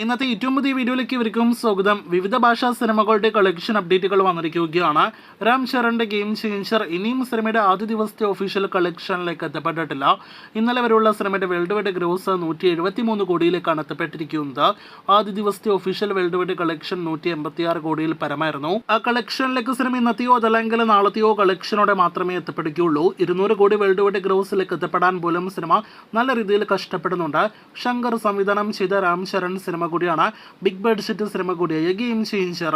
ഇന്നത്തെ ഏറ്റവും പുതിയ വീഡിയോയിലേക്ക് ഇവർക്കും സ്വാഗതം. വിവിധ ഭാഷാ സിനിമകളുടെ കളക്ഷൻ അപ്ഡേറ്റുകൾ വന്നിരിക്കുകയാണ്. രാം ചരണിന്റെ ഗെയിം ചേഞ്ചർ ഇനിയും സിനിമയുടെ ആദ്യ ദിവസത്തെ ഒഫീഷ്യൽ കളക്ഷനിലേക്ക് എത്തപ്പെട്ടിട്ടില്ല. ഇന്നലെ വരെയുള്ള സിനിമയുടെ വേൾഡ് വൈഡ് ഗ്രോസ് 173 കോടിയിലേക്കാണ് എത്തപ്പെട്ടിരിക്കുന്നത്. ആദ്യ ദിവസത്തെ ഒഫീഷ്യൽ വേൾഡ് വൈഡ് കളക്ഷൻ 186 കോടിയിൽ പരമായിരുന്നു. ആ കളക്ഷനിലേക്ക് സിനിമ ഇന്നത്തെയോ അതല്ലെങ്കിൽ നാളത്തെയോ കളക്ഷനോടെ മാത്രമേ എത്തപ്പെടുകയുള്ളൂ. 200 കോടി വേൾഡ് വൈഡ് ഗ്രോസിലേക്ക് എത്തപ്പെടാൻ പോലും സിനിമ നല്ല രീതിയിൽ കഷ്ടപ്പെടുന്നുണ്ട്. ശങ്കർ സംവിധാനം ചെയ്ത രാം ചരൺ സിനിമ കൂടിയാണ് ബിഗ് ബഡ്ജറ്റ് സിനിമ കൂടിയായ ഗെയിം ചേഞ്ചർ.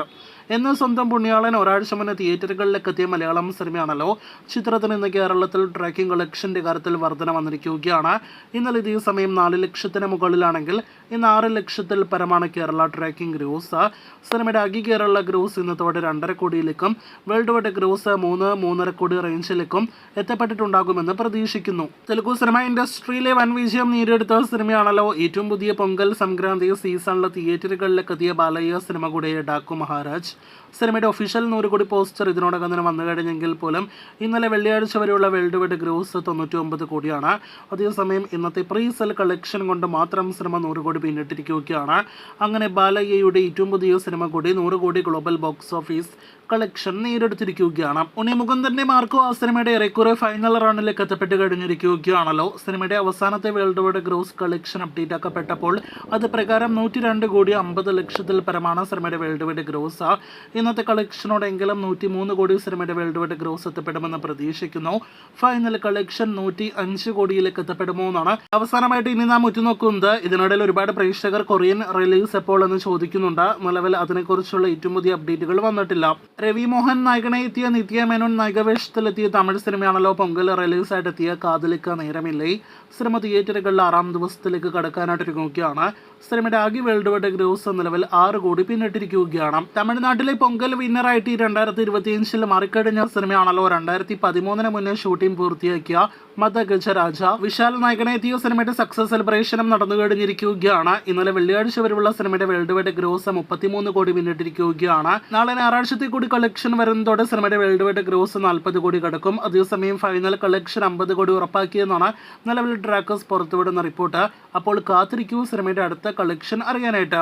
എന്ന് സ്വന്തം പുണ്യാളൻ ഒരാഴ്ച മുന്നേ തിയേറ്ററുകളിലേക്ക് എത്തിയ മലയാളം സിനിമയാണല്ലോ. ചിത്രത്തിന് ഇന്ന് കേരളത്തിൽ ട്രാക്കിംഗ് കളക്ഷന്റെ കാര്യത്തിൽ വർധന വന്നിരിക്കുകയാണ്. ഇന്നലെ ഇതേ സമയം 4 ലക്ഷത്തിന് മുകളിലാണെങ്കിൽ ഇന്ന് 6 ലക്ഷത്തിൽ പരമാണ് കേരള ട്രാക്കിംഗ് ഗ്രോസ്. സിനിമയുടെ ആകെ കേരള ഗ്രോസ് ഇന്നത്തോടെ 2.5 കോടിയിലേക്കും വേൾഡ് വൈഡ് ഗ്രോസ് 3-3.5 കോടി റേഞ്ചിലേക്കും എത്തപ്പെട്ടിട്ടുണ്ടാകുമെന്ന് പ്രതീക്ഷിക്കുന്നു. തെലുഗു സിനിമ ഇൻഡസ്ട്രിയിലെ വൻ വിജയം നേടിയെടുത്ത സിനിമയാണല്ലോ ഏറ്റവും പുതിയ പൊങ്കൽ സംക്രാന്തി സീസണിലെ തിയേറ്ററുകളിലേക്ക് എത്തിയ ബാലയ്യ സിനിമ കൂടിയ ഡാക്കു മഹാരാജ്. സിനിമയുടെ ഒഫീഷ്യൽ 100 കോടി പോസ്റ്റർ ഇതിനോടകം തന്നെ വന്നു കഴിഞ്ഞെങ്കിൽ പോലും ഇന്നലെ വെള്ളിയാഴ്ച വരെയുള്ള വേൾഡ് വൈഡ് ഗ്രോസ് 99 കോടിയാണ്. അതേസമയം ഇന്നത്തെ പ്രീ സെൽ കളക്ഷൻ കൊണ്ട് മാത്രം സിനിമ 100 കോടി പിന്നിട്ടിരിക്കുകയാണ്. അങ്ങനെ ബാലയ്യയുടെ ഏറ്റവും പുതിയ സിനിമ കൂടി 100 കോടി ഗ്ലോബൽ ബോക്സ് ഓഫീസ് കളക്ഷൻ നേടിയെടുത്തിരിക്കുകയാണ്. ഉണ്ണി മുകുന്ദന്റെ മാർക്കോ ആ സിനിമയുടെ ഏറെക്കുറെ ഫൈനൽ റണ്ണിലേക്ക് എത്തപ്പെട്ട് കഴിഞ്ഞിരിക്കുകയാണല്ലോ. സിനിമയുടെ അവസാനത്തെ world wide gross collection update ആക്കപ്പെട്ടപ്പോൾ അത് പ്രകാരം 102 കോടി 50 ലക്ഷത്തിൽ പരമാണ് സിനിമയുടെ വേൾഡ് വൈഡ് ഗ്രോസ്. ഇന്നത്തെ കളക്ഷനോടെങ്കിലും 103 കോടി സിനിമയുടെ വേൾഡ് വൈഡ് ഗ്രോസ് എത്തപ്പെടുമെന്ന് പ്രതീക്ഷിക്കുന്നു. ഫൈനൽ കളക്ഷൻ 105 കോടിയിലേക്ക് എത്തപ്പെടുമോ എന്നാണ് അവസാനമായിട്ട് ഇനി നാം ഉറ്റുനോക്കുന്നത്. ഇതിനിടയിൽ ഒരുപാട് പ്രേക്ഷകർ കൊറിയൻ റിലീസ് എപ്പോൾ എന്ന് ചോദിക്കുന്നുണ്ട്. നിലവിൽ അതിനെക്കുറിച്ചുള്ള ഏറ്റവും പുതിയ അപ്ഡേറ്റുകൾ വന്നിട്ടില്ല. രവി മോഹൻ നായകനെ എത്തിയ നിത്യ മേനോൻ നായികവേഷത്തിലെത്തിയ തമിഴ് സിനിമയാണല്ലോ പൊങ്കൽ റിലീസായിട്ട് എത്തിയ കാതലിക്ക നേരമില്ലേ. സിനിമ തിയേറ്ററുകളിൽ 6ാം ദിവസത്തിലേക്ക് കടക്കാനായിട്ടിരിക്കുകയാണ്. സിനിമയുടെ ആകെ വേൾഡ് വൈഡ് ഗ്രോസ് നിലവിൽ 6 കോടി പിന്നിട്ടിരിക്കുകയാണ്. തമിഴ്നാട്ടിലെ പൊങ്കൽ വിന്നറായിട്ട് 2025 മറിക്കടിഞ്ഞ സിനിമയാണല്ലോ 2013 മുന്നേ ഷൂട്ടിംഗ് പൂർത്തിയാക്കിയ മദഗജരാജ. വിശാൽ നായകനെ എത്തിയ സിനിമയുടെ സക്സസ് സെലിബ്രേഷനും നടന്നു കഴിഞ്ഞിരിക്കുകയാണ്. ഇന്നലെ വെള്ളിയാഴ്ച വരെയുള്ള സിനിമയുടെ വേൾഡ് വൈഡ് ഗ്രോസ് 33 കോടി പിന്നിട്ടിരിക്കുകയാണ്. നാളെ ഞായറാഴ്ചത്തെ കൂടി കളക്ഷൻ വരുന്നതോടെ സിനിമയുടെ വേൾഡ് വൈഡ് ഗ്രോസ് 40 കോടി കടക്കും. അതേസമയം ഫൈനൽ കളക്ഷൻ 50 കോടി ഉറപ്പാക്കിയെന്നാണ് നിലവിൽ ട്രാക്കേഴ്സ് പുറത്തുവിടുന്ന റിപ്പോർട്ട്. അപ്പോൾ കാത്തിരിക്കൂ സിനിമയുടെ അടുത്ത കളക്ഷൻ അറിയാനായിട്ട്.